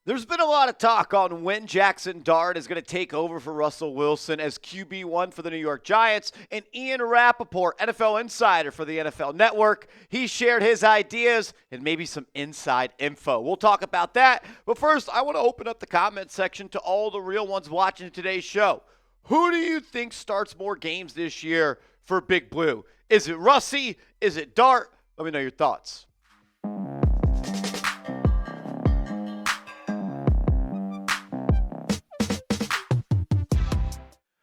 There's been a lot of talk on when Jaxson Dart is going to take over for Russell Wilson as QB1 for the New York Giants. And Ian Rapoport, NFL insider for the NFL Network, he shared his ideas and maybe some inside info. We'll talk about that. But first, I want to open up the comment section to all the real ones watching today's show. Who do you think starts more games this year for Big Blue? Is it Russie? Is it Dart? Let me know your thoughts.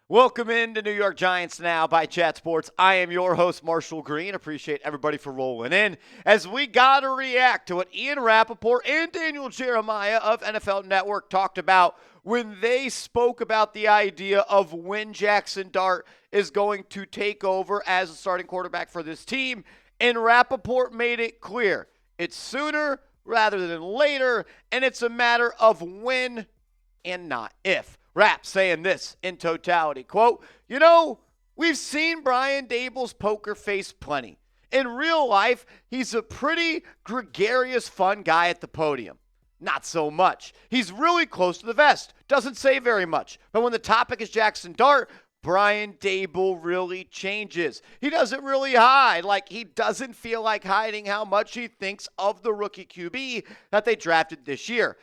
Welcome into New York Giants Now by Chat Sports. I am your host, Marshall Green. Appreciate everybody for rolling in as we got to react to what Ian Rapoport and Daniel Jeremiah of NFL Network talked about when they spoke about the idea of when Jaxson Dart is going to take over as a starting quarterback for this team. And Rapoport made it clear it's sooner rather than later, and it's a matter of when and not if. Rap saying this in totality, quote, we've seen Brian Daboll's poker face plenty. In real life, he's a pretty gregarious, fun guy at the podium. Not so much. He's really close to the vest. Doesn't say very much. But when the topic is Jaxson Dart, Brian Daboll really changes. He doesn't really hide. He doesn't feel like hiding how much he thinks of the rookie QB that they drafted this year.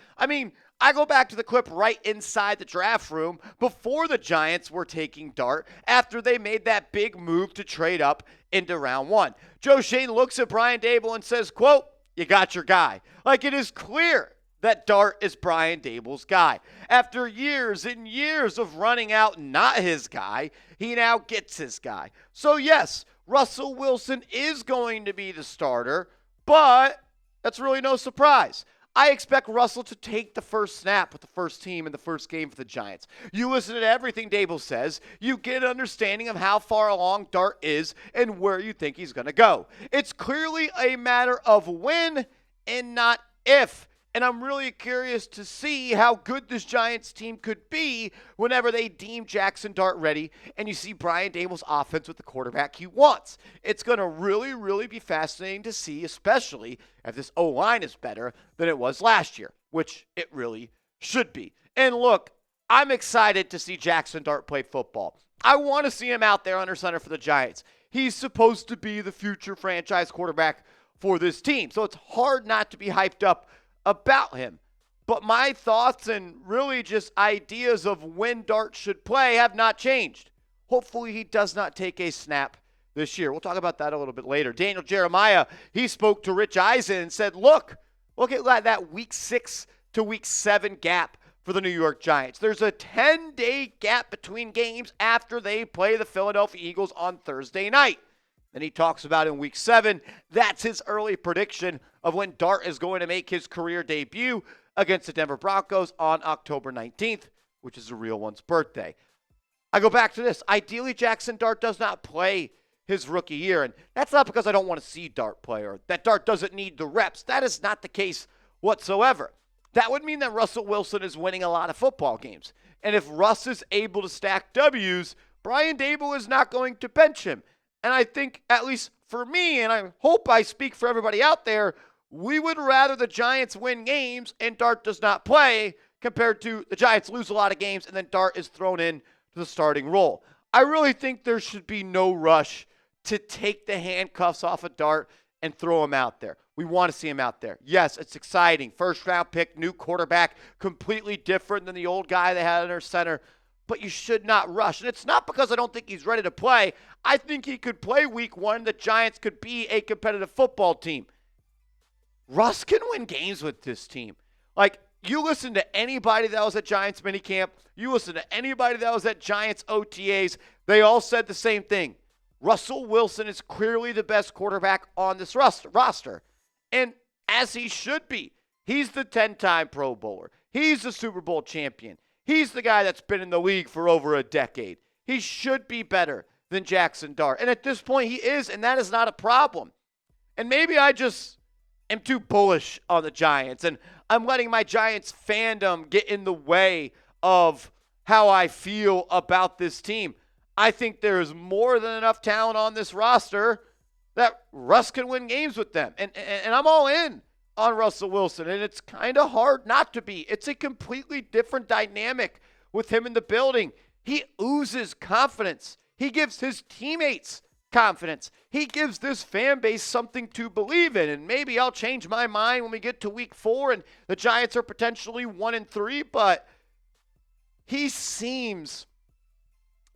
I go back to the clip right inside the draft room before the Giants were taking Dart after they made that big move to trade up into round one. Joe Schoen looks at Brian Daboll and says, quote, "You got your guy." It is clear that Dart is Brian Daboll's guy. After years and years of running out not his guy, he now gets his guy. So yes, Russell Wilson is going to be the starter, but that's really no surprise. I expect Russell to take the first snap with the first team in the first game for the Giants. You listen to everything Daboll says, you get an understanding of how far along Dart is and where you think he's going to go. It's clearly a matter of when and not if. And I'm really curious to see how good this Giants team could be whenever they deem Jaxson Dart ready and you see Brian Daboll's offense with the quarterback he wants. It's going to really, really be fascinating to see, especially if this O-line is better than it was last year, which it really should be. And look, I'm excited to see Jaxson Dart play football. I want to see him out there under center for the Giants. He's supposed to be the future franchise quarterback for this team, so it's hard not to be hyped up about him. But my thoughts and really just ideas of when Dart should play have not changed. Hopefully he does not take a snap this year. We'll talk about that a little bit later. Daniel Jeremiah, he spoke to Rich Eisen and said, look at that week 6 to week 7 gap for the New York Giants. There's a 10-day gap between games after they play the Philadelphia Eagles on Thursday night. And he talks about in week 7, that's his early prediction of when Dart is going to make his career debut against the Denver Broncos on October 19th, which is the real one's birthday. I go back to this. Ideally, Jaxson Dart does not play his rookie year. And that's not because I don't want to see Dart play or that Dart doesn't need the reps. That is not the case whatsoever. That would mean that Russell Wilson is winning a lot of football games. And if Russ is able to stack W's, Brian Daboll is not going to bench him. And I think, at least for me, and I hope I speak for everybody out there, we would rather the Giants win games and Dart does not play compared to the Giants lose a lot of games and then Dart is thrown in to the starting role. I really think there should be no rush to take the handcuffs off of Dart and throw him out there. We want to see him out there. Yes, it's exciting. First round pick, new quarterback, completely different than the old guy they had in their center. But you should not rush. And it's not because I don't think he's ready to play. I think he could play week 1. The Giants could be a competitive football team. Russ can win games with this team. You listen to anybody that was at Giants minicamp, you listen to anybody that was at Giants OTAs, they all said the same thing. Russell Wilson is clearly the best quarterback on this roster. And as he should be. He's the 10-time Pro Bowler. He's the Super Bowl champion. He's the guy that's been in the league for over a decade. He should be better than Jaxson Dart. And at this point, he is, and that is not a problem. And maybe I just am too bullish on the Giants, and I'm letting my Giants fandom get in the way of how I feel about this team. I think there is more than enough talent on this roster that Russ can win games with them. And I'm all in on Russell Wilson, and it's kind of hard not to be. It's a completely different dynamic with him in the building. He oozes confidence. He gives his teammates confidence. He gives this fan base something to believe in, and maybe I'll change my mind when we get to week 4 and the Giants are potentially 1-3, but he seems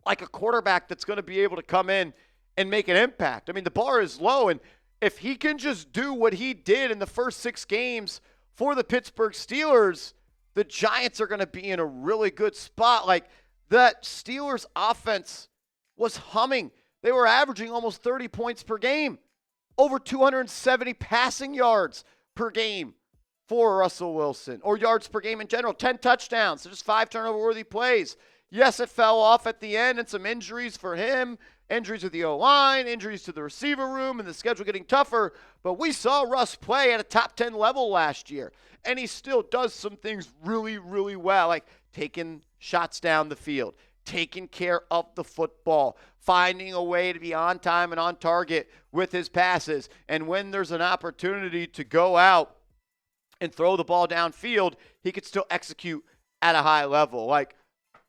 like a quarterback that's going to be able to come in and make an impact. I mean, the bar is low, and if he can just do what he did in the first 6 games for the Pittsburgh Steelers, the Giants are going to be in a really good spot. Like, that Steelers offense was humming. They were averaging almost 30 points per game, over 270 passing yards per game for Russell Wilson, or yards per game in general, 10 touchdowns, so just 5 turnover-worthy plays. Yes, it fell off at the end and some injuries for him, injuries with the O-line, injuries to the receiver room, and the schedule getting tougher. But we saw Russ play at a top 10 level last year, and he still does some things really, really well, like taking shots down the field, taking care of the football, finding a way to be on time and on target with his passes. And when there's an opportunity to go out and throw the ball downfield, he could still execute at a high level. Like,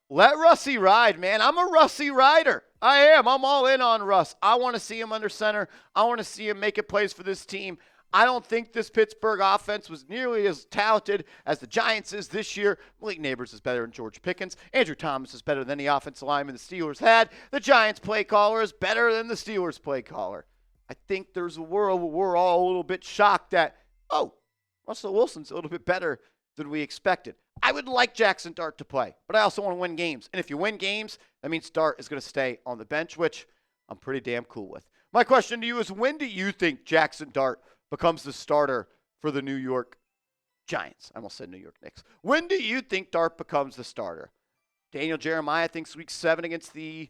let Russie ride, man. I'm a Russie rider. I am. I'm all in on Russ. I want to see him under center. I want to see him making plays for this team. I don't think this Pittsburgh offense was nearly as talented as the Giants is this year. Malik Nabers is better than George Pickens. Andrew Thomas is better than the offensive lineman the Steelers had. The Giants play caller is better than the Steelers play caller. I think there's a world where we're all a little bit shocked that, oh, Russell Wilson's a little bit better than we expected. I would like Jaxson Dart to play, but I also want to win games. And if you win games, that means Dart is going to stay on the bench, which I'm pretty damn cool with. My question to you is, when do you think Jaxson Dart becomes the starter for the New York Giants? I almost said New York Knicks. When do you think Dart becomes the starter? Daniel Jeremiah thinks week 7 against the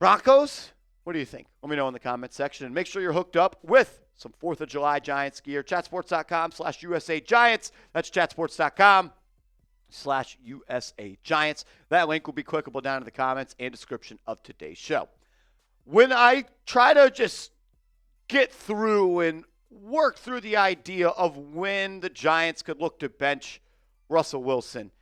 Broncos. What do you think? Let me know in the comment section. And make sure you're hooked up with some 4th of July Giants gear. Chatsports.com/USA Giants. That's chatsports.com/USA Giants. That link will be clickable down in the comments and description of today's show. When I try to just get through and work through the idea of when the Giants could look to bench Russell Wilson,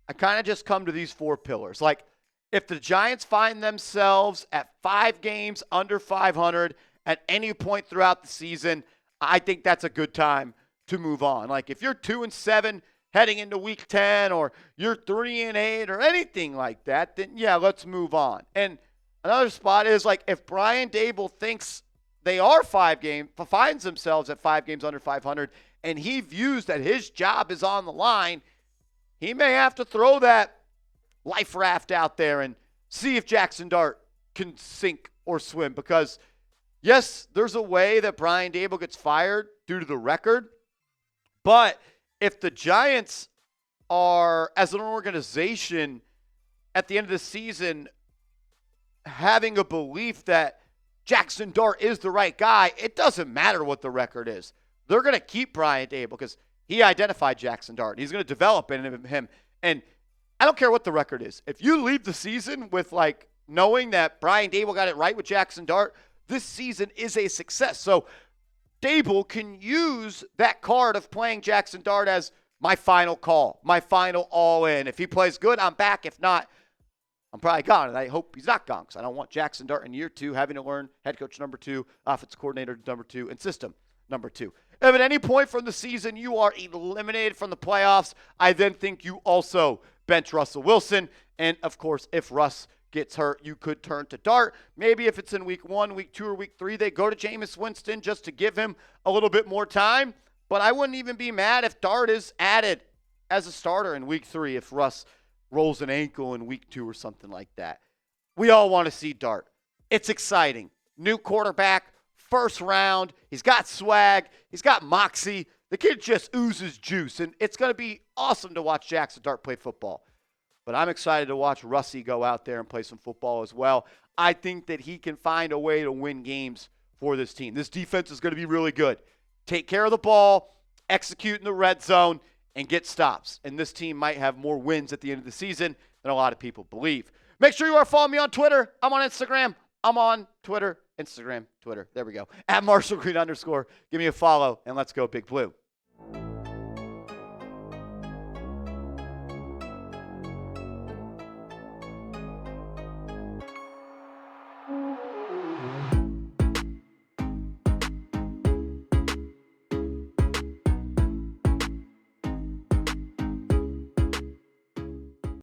I kind of just come to these 4 pillars. Like, if the Giants find themselves at 5 games under 500 at any point throughout the season, I think that's a good time to move on. Like, if you're 2-7 heading into week 10, or you're 3-8 or anything like that, then yeah, let's move on. And another spot is, like, if Brian Daboll thinks they are finds themselves at 5 games under 500, and he views that his job is on the line, he may have to throw that life raft out there and see if Jaxson Dart can sink or swim. Because, yes, there's a way that Brian Daboll gets fired due to the record, but if the Giants are, as an organization, at the end of the season, having a belief that Jaxson Dart is the right guy, it doesn't matter what the record is. They're going to keep Brian Daboll because he identified Jaxson Dart. He's going to develop in him. And I don't care what the record is. If you leave the season with, like, knowing that Brian Daboll got it right with Jaxson Dart, this season is a success. So Daboll can use that card of playing Jaxson Dart as my final call, my final all-in. If he plays good, I'm back. If not, I'm probably gone, and I hope he's not gone, because I don't want Jaxson Dart in year 2 having to learn head coach number 2, offensive coordinator number 2, and system number 2. If at any point from the season you are eliminated from the playoffs, I then think you also bench Russell Wilson. And, of course, if Russ gets hurt, you could turn to Dart. Maybe if it's in week 1, week 2, or week 3, they go to Jameis Winston just to give him a little bit more time. But I wouldn't even be mad if Dart is added as a starter in week 3 if Russ rolls an ankle in week 2 or something like that. We all want to see Dart. It's exciting. New quarterback, first round. He's got swag. He's got moxie. The kid just oozes juice, and it's going to be awesome to watch Jaxson Dart play football. But I'm excited to watch Russie go out there and play some football as well. I think that he can find a way to win games for this team. This defense is going to be really good. Take care of the ball, execute in the red zone, and get stops. And this team might have more wins at the end of the season than a lot of people believe. Make sure you are following me on Twitter. I'm on Instagram. I'm on Twitter, Instagram, Twitter. There we go. @MarshallGreen_. Give me a follow, and let's go Big Blue.